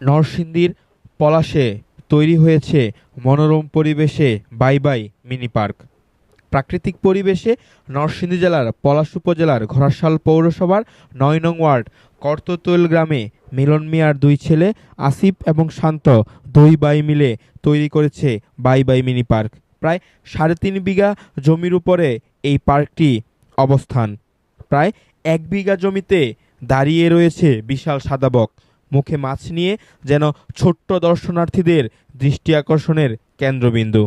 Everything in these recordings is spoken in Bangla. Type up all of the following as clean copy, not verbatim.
নরসিংদীর পলাশে তৈরি হয়েছে মনোরম পরিবেশে বাই বাই মিনি পার্ক। প্রাকৃতিক পরিবেশে নরসিংদী জেলার পলাশ উপজেলার ঘোড়াশাল পৌরসভার ৯ নং ওয়ার্ড কর্ততৈল গ্রামে মিলন মিয়ার দুই ছেলে আসিফ এবং শান্ত দুই ভাই মিলে তৈরি করেছে বাই বাই মিনি পার্ক। প্রায় ৩.৫ বিঘা জমির উপরে এই পার্কটি অবস্থান। প্রায় ১ বিঘা জমিতে দাঁড়িয়ে রয়েছে বিশাল সাদা বক, মুখে মাছ নিয়ে যেন ছোট্ট দর্শনার্থীদের দৃষ্টি আকর্ষণের কেন্দ্রবিন্দু।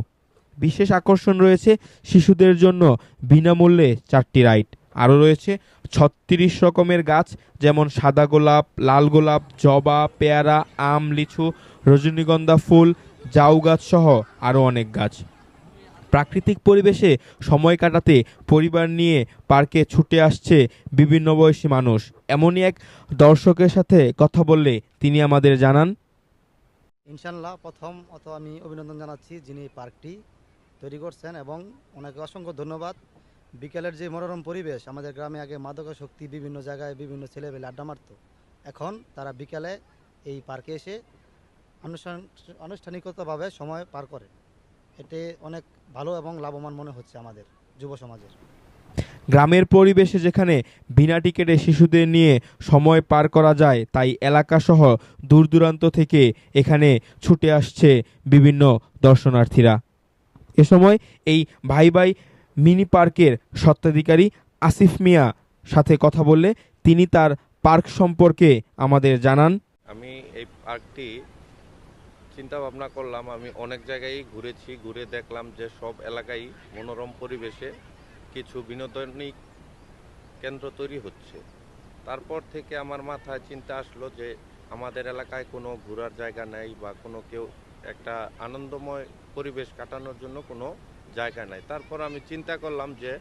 বিশেষ আকর্ষণ রয়েছে শিশুদের জন্য বিনামূল্যে 4টি রাইড। আরও রয়েছে ৩৬ রকমের গাছ, যেমন সাদা গোলাপ, লাল গোলাপ, জবা, পেয়ারা, আম, লিচু, রজনীগন্ধা ফুল, জাউ গাছ সহ আরও অনেক গাছ। প্রাকৃতিক পরিবেশে সময় কাটাতে পরিবার নিয়ে পার্কে ছুটে আসছে বিভিন্ন বয়সী মানুষ। এমনই এক দর্শকের সাথে কথা বললে তিনি আমাদের জানান, ইনশাল্লাহ আমি অভিনন্দন জানাচ্ছি যিনি পার্কটি তৈরি করছেন, এবং ওনাকে অসংখ্য ধন্যবাদ। বিকেলের যে মনোরম পরিবেশ, আমাদের গ্রামে আগে মাদকাসক্তি বিভিন্ন জায়গায় বিভিন্ন ছেলেবেলে আড্ডা মারত, এখন তারা বিকেলে এই পার্কে এসে আনুষ্ঠানিকতাভাবে সময় পার করে। এতে অনেক ভালো এবং লাভবান মনে হচ্ছে আমাদের যুব সমাজের। গ্রামের পরিবেশে যেখানে বিনা টিকিটে শিশুদের নিয়ে সময় পার করা যায়, তাই এলাকাসহ দূর দূরান্ত থেকে এখানে ছুটে আসছে বিভিন্ন দর্শনার্থীরা। এ সময় এই ভাই ভাই মিনি পার্কের স্বত্বাধিকারী আসিফ মিয়া সাথে কথা বললে তিনি তার পার্ক সম্পর্কে আমাদের জানান। আমি এই পার্কটি চিন্তা ভাবনা করলাম, আমি অনেক জায়গায় ঘুরেছি, ঘুরে দেখলাম যে সব এলাকায় মনোরম পরিবেশে কিছু বিনোদনী কেন্দ্র তৈরি হচ্ছে। তারপর থেকে আমার মাথায় চিন্তা আসলো যে আমাদের এলাকায় কোনো ঘোরার জায়গা নেই বা কোনো কেউ একটা আনন্দময় পরিবেশ কাটানোর জন্য কোনো জায়গা নাই। তারপর আমি চিন্তা করলাম যে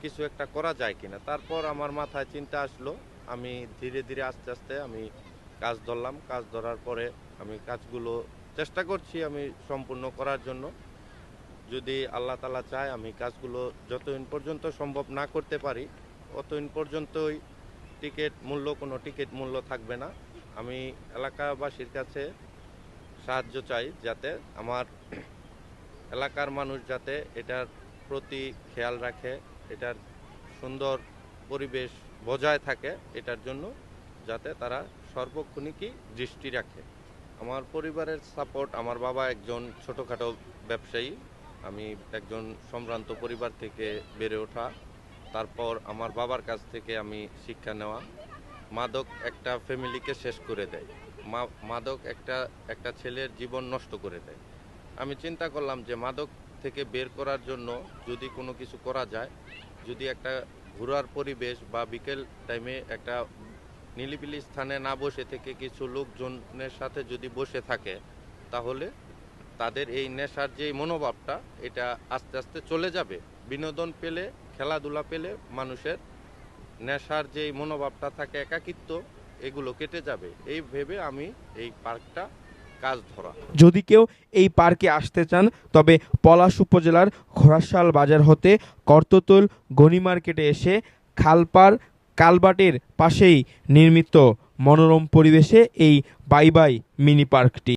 কিছু একটা করা যায় কিনা। তারপর আমার মাথায় চিন্তা আসলো, আমি ধীরে ধীরে আস্তে আস্তে আমি কাজ ধরলাম। কাজ ধরার পরে আমি কাজগুলো চেষ্টা করছি আমি সম্পূর্ণ করার জন্য। যদি আল্লাহ তাআলা চায় আমি কাজগুলো যতদিন পর্যন্ত সম্ভব না করতে পারি অতদিন পর্যন্তই কোনো টিকিট মূল্য থাকবে না। আমি এলাকাবাসীর কাছে সাহায্য চাই, যাতে আমার এলাকার মানুষ যাতে এটার প্রতি খেয়াল রাখে, এটার সুন্দর পরিবেশ বজায় থাকে, এটার জন্য যাতে তারা সর্বক্ষণিকই দৃষ্টি রাখে। আমার পরিবারের সাপোর্ট, আমার বাবা একজন ছোটোখাটো ব্যবসায়ী, আমি একজন সম্ভ্রান্ত পরিবার থেকে বেড়ে ওঠা। তারপর আমার বাবার কাছ থেকে আমি শিক্ষা নেওয়া। মাদক একটা ফ্যামিলিকে শেষ করে দেয়, মাদক একটা ছেলের জীবন নষ্ট করে দেয়। আমি চিন্তা করলাম যে মাদক থেকে বের করার জন্য যদি কোনো কিছু করা যায়, যদি একটা ঘোরার পরিবেশ বা বিকেল টাইমে একটা নিলিবিলি স্থানে না বসে থেকে কিছু লোকজনের সাথে যদি বসে থাকে, তাহলে তাদের এই নেশার যে মনোভাবটা এটা আস্তে আস্তে চলে যাবে। বিনোদন পেলে, খেলাধুলা পেলে মানুষের নেশার যে মনোভাবটা থাকে, একাকিত্ব, এগুলো কেটে যাবে। এই ভেবে আমি এই পার্কটা কাজ ধরা। যদি কেউ এই পার্কে আসতে চান তবে পলাশ উপজেলার ঘোড়াশাল বাজার হতে কর্ততৈল গনি মার্কেটে এসে খালপাড় কালভার্টের পাশেই নির্মিত মনোরম পরিবেশে এই বাই বাই মিনি পার্কটি।